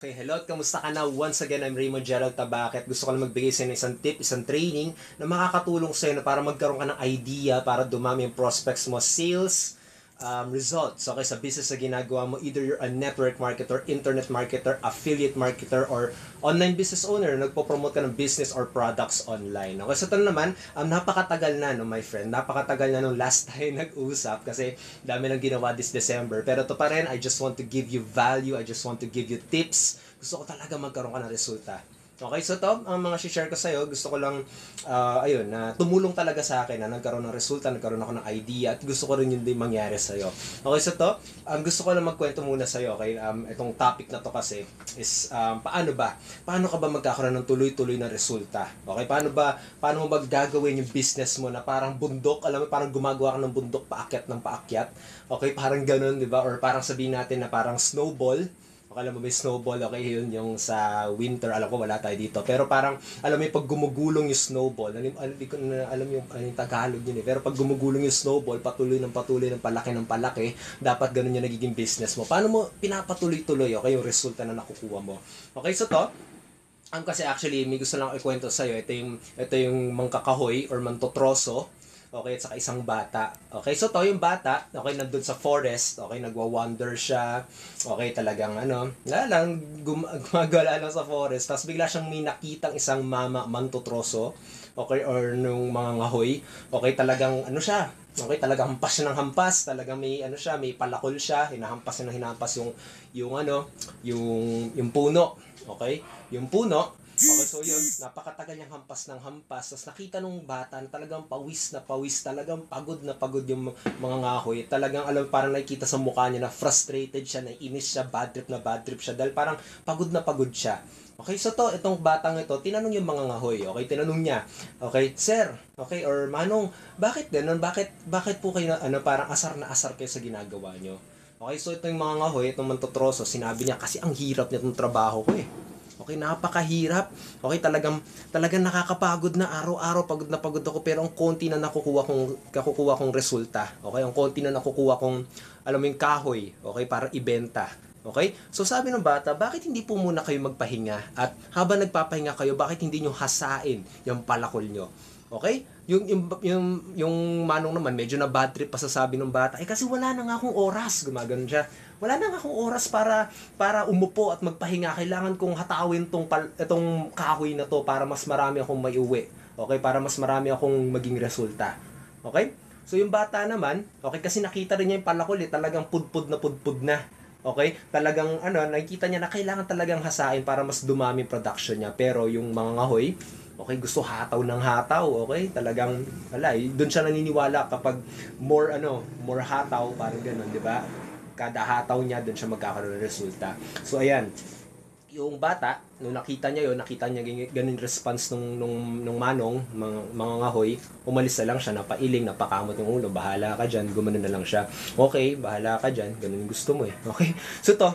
Okay, hello at kamusta ka na? Once again, I'm Raymond Gerald Tabaket. Gusto ko lang magbigay sa inyo isang tip, isang training na makakatulong sa inyo para magkaroon ka ng idea para dumami yung prospects mo, sales, results. Okay, sa business na ginagawa mo, either you're a network marketer, internet marketer, affiliate marketer, or online business owner, nagpo-promote ka ng business or products online. Okay, so ito naman, napakatagal na, no, my friend. Napakatagal na nung last time nag-usap kasi dami nang ginawa this December. Pero ito pa rin, I just want to give you value. I just want to give you tips. Gusto ko talaga magkaroon ka ng resulta. Okay, so to, ang mga share ko sa'yo, gusto ko lang, ayun, na tumulong talaga sa akin na nagkaroon ng resulta, nagkaroon ako ng idea, at gusto ko rin yun din mangyari sa'yo. Okay, so to, gusto ko lang magkwento muna sa'yo, okay? Itong topic na to kasi is, paano ka ba magkakaroon ng tuloy-tuloy na resulta? Okay, paano mo ba gagawin yung business mo na parang bundok, alam mo, parang gumagawa ka ng bundok paakyat ng paakyat? Okay, parang ganun, di ba? Or parang sabihin natin na parang snowball. Okay, alam mo may snowball, okay, yun yung sa winter, alam ko wala tayo dito. Pero parang, alam mo yung pag gumugulong yung snowball, hindi ko na alam yung, yung Tagalog yun eh. Pero pag gumugulong yung snowball, patuloy ng palaki, dapat ganun yung nagiging business mo. Paano mo pinapatuloy-tuloy, okay, yung resulta na nakukuha mo. Okay, so to, kasi actually, may gusto lang ikwento sa'yo, ito yung mangkakahoy or mantotroso. Okay, at saka isang bata. Okay, so to yung bata, okay, nandun sa forest, okay, nagwa-wander siya, okay, talagang gumagala lang sa forest, tapos bigla siyang may nakitang isang mama mantotroso, okay, or nung mga ngahoy, okay, talagang okay, talagang hampas siya ng hampas, talagang may siya, may palakol siya, hinahampas niya ng hinahampas yung puno, okay, yung puno. Okay, so yun, napakatagal niyang hampas ng hampas. Tapos nakita nung bata na talagang pawis na pawis, talagang pagod na pagod yung mga ngahoy. Talagang parang nakikita sa mukha niya na frustrated siya, naiinis siya, bad trip siya. Dahil parang pagod na pagod siya. Okay, so itong batang ito, tinanong yung mga ngahoy. Okay, tinanong niya, okay, sir, okay, or manong, bakit ganun? Bakit po kayo parang asar na asar kayo sa ginagawa niyo? Okay, so itong mga ngahoy, itong mantotroso, sinabi niya, kasi ang hirap nitong trabaho ko eh. Okay, napakahirap. Okay, talagang nakakapagod na araw-araw, pagod ako, pero ang konti na nakukuha kong resulta. Okay, ang konti na nakukuha kong, alam mo yung kahoy, okay, para ibenta. Okay? So sabi ng bata, bakit hindi po muna kayo magpahinga? At habang nagpapahinga kayo, bakit hindi nyo hasain yung palakol nyo? Okay? Yung manong naman, medyo na bad trip pa sa sabi ng bata, kasi wala na nga akong oras, gumagano siya. Wala na nga akong oras para umupo at magpahinga. Kailangan kong hatawin itong kahoy na to para mas marami akong maiuwi. Okay? Para mas marami akong maging resulta. Okay? So yung bata naman, okay, kasi nakita rin niya yung palakol talagang pudpud na. Okay? Talagang nakikita niya na kailangan talagang hasain para mas dumami production niya. Pero yung mga ngahoy, okay, gusto hataw ng hataw, okay? Talagang doon siya naniniwala kapag more hataw, parang ganoon, 'di ba? Kada hataw niya doon siya magkakaroon ng resulta. So ayan, yung bata, nung nakita niya ganun response nung manong, mga ngahoy, umalis na lang siya, napailing, napakamot yung ulo, bahala ka dyan, gumano na lang siya. Okay, bahala ka dyan, ganun yung gusto mo eh. Okay? So to,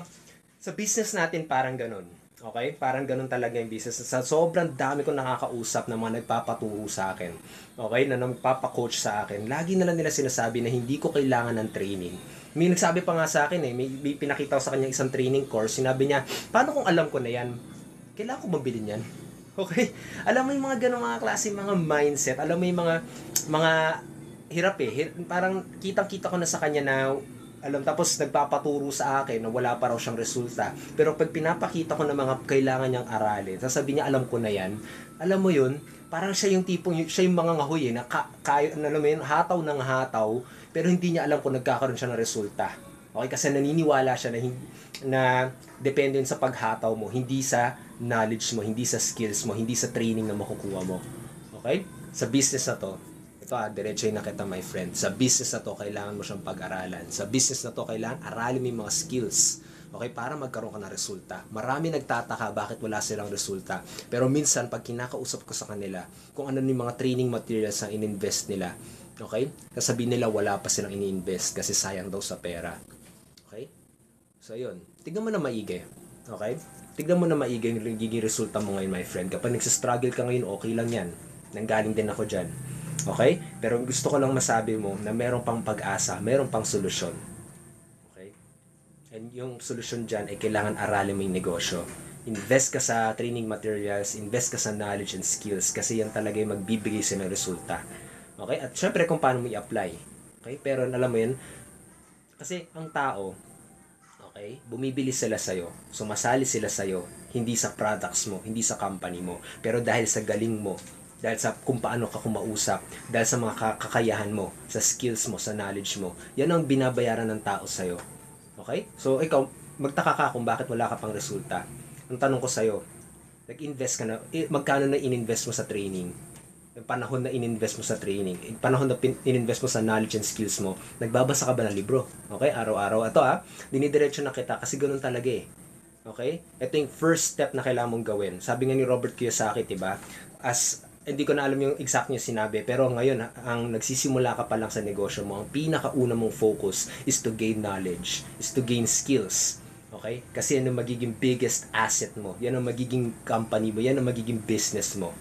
sa business natin parang ganun. Okay? Parang ganun talaga yung business. Sa sobrang dami ko nakakausap na mga nagpapaturo sa akin. Okay? Na nagpapacoach sa akin. Lagi na lang nila sinasabi na hindi ko kailangan ng training. May nagsabi pa nga sa akin may pinakita ko sa kanya isang training course. Sinabi niya, paano kung alam ko na yan? Kailangan ko mabili niyan. Okay? Alam mo yung mga ganong mga klase, mga mindset. Alam mo yung mga hirap eh. Parang kitang-kita ko na sa kanya na tapos nagpapaturo sa akin na wala pa raw siyang resulta. Pero pag pinapakita ko ng mga kailangan niyang aralin, sasabihin niya, alam ko na yan. Alam mo yun, parang siya yung mga ngahoy na alam mo yun, hataw ng hataw, pero hindi niya alam kung nagkakaroon siya ng resulta. Okay, kasi naniniwala siya na depende yun sa paghataw mo, hindi sa knowledge mo, hindi sa skills mo, hindi sa training na makukuha mo. Okay? Sa business na to, ito diretso na kita, my friend. Sa business na to, kailangan mo siyang pag-aralan. Sa business na to, kailangan aralin mo yung mga skills. Okay, para magkaroon ka ng resulta. Marami nagtataka bakit wala silang resulta. Pero minsan, pag kinakausap ko sa kanila, kung ano yung mga training materials na ininvest nila, okay, sasabihin nila wala pa silang ini-invest kasi sayang daw sa pera. Okay? So, yun. Tignan mo na maigi. Okay? Tignan mo na maigi yung nagiging resulta mo ngayon, my friend. Kapag nagsistruggle ka ngayon, okay lang yan. Nanggaling din ako dyan. Okay? Pero gusto ko lang masabi mo na meron pang pag-asa, meron pang solusyon. Okay? And yung solusyon dyan ay kailangan aralin mo yung negosyo. Invest ka sa training materials, invest ka sa knowledge and skills kasi yan talaga yung magbibigay sa ng resulta. Okay? At syempre kung paano mo i-apply. Okay? Pero alam mo yun, kasi ang tao, okay, bumibili sila sa'yo, sumasali sila sa'yo, hindi sa products mo, hindi sa company mo, pero dahil sa galing mo, dahil sa kung paano ka kumausap, dahil sa mga kakayahan mo, sa skills mo, sa knowledge mo, yan ang binabayaran ng tao sa'yo. Okay? So, ikaw, magtaka ka kung bakit wala ka pang resulta. Ang tanong ko sa'yo, nag-invest ka na, magkano na in-invest mo sa training? Yung panahon na in-invest mo sa training, yung panahon na in-invest mo sa knowledge and skills mo, nagbabasa ka ba ng libro? Okay? Araw-araw. Ito dinidiretso na kita kasi ganun talaga eh. Okay? Ito yung first step na kailangan mong gawin. Sabi nga ni Robert Kiyosaki, diba? Hindi ko na alam yung exact niya sinabi, pero ngayon, ang nagsisimula ka pa lang sa negosyo mo, ang pinakauna mong focus is to gain knowledge, is to gain skills. Okay? Kasi yan ang magiging biggest asset mo. Yan ang magiging company mo. Yan ang magiging business mo.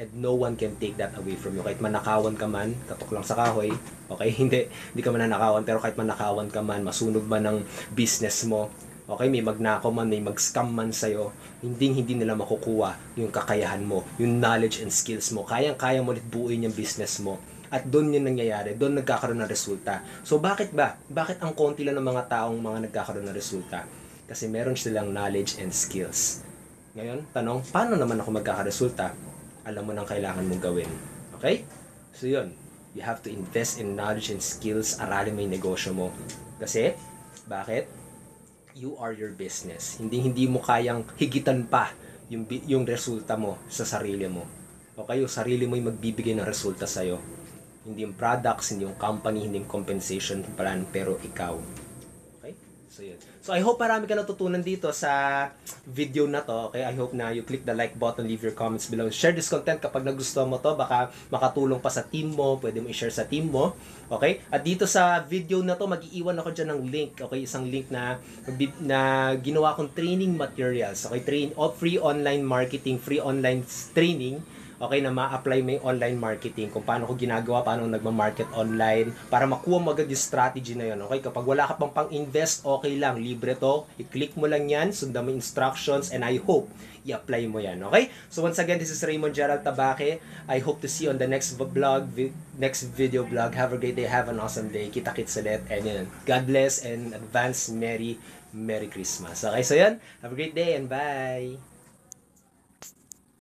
And no one can take that away from you. Kahit manakawan ka man, katok lang sa kahoy, okay? Hindi ka mananakawan, pero kahit manakawan ka man, masunog man ng business mo, okay, may magnakaw man, may mag-scam man sa'yo, hindi nila makukuha yung kakayahan mo, yung knowledge and skills mo. Kayang-kaya mo ulit buuin yung business mo. At doon yung nangyayari, doon nagkakaroon ng resulta. So bakit ba? Bakit ang konti lang ng mga taong mga nagkakaroon ng resulta? Kasi meron silang knowledge and skills. Ngayon, tanong, paano naman ako magkakaresulta? Alam mo nang kailangan mong gawin. Okay? So yun, you have to invest in knowledge and skills, aralin mo yung negosyo mo. Kasi, bakit? You are your business. Hindi mo kayang higitan pa yung resulta mo sa sarili mo. Okay? Yung sarili mo yung magbibigay ng resulta sa'yo. Hindi yung products, hindi yung company, hindi yung compensation plan, pero ikaw. Okay? So yun. So I hope marami ka natutunan dito sa video na to. Okay? I hope na you click the like button, leave your comments below. Share this content kapag nagustuhan mo to. Baka makatulong pa sa team mo. Pwede mo i-share sa team mo. Okay? At dito sa video na to, mag-iiwan ako dyan ng link. Okay? Isang link na ginawa kong training materials. Okay? Free online marketing, free online training. Okay, na ma-apply mo yung online marketing, kung paano ko ginagawa, paano nagma-market online, para makuha mo agad yung strategy na yun. Okay, kapag wala ka pang-invest, okay lang, libre to, i-click mo lang yan, sundan mo instructions, and I hope i-apply mo yan. Okay, so once again, this is Raymond Gerald Tabaque. I hope to see you on the next video vlog. Have a great day, have an awesome day, kita-kits ulit, and yun, God bless, and advance Merry Christmas. Okay, so yan, have a great day, and bye!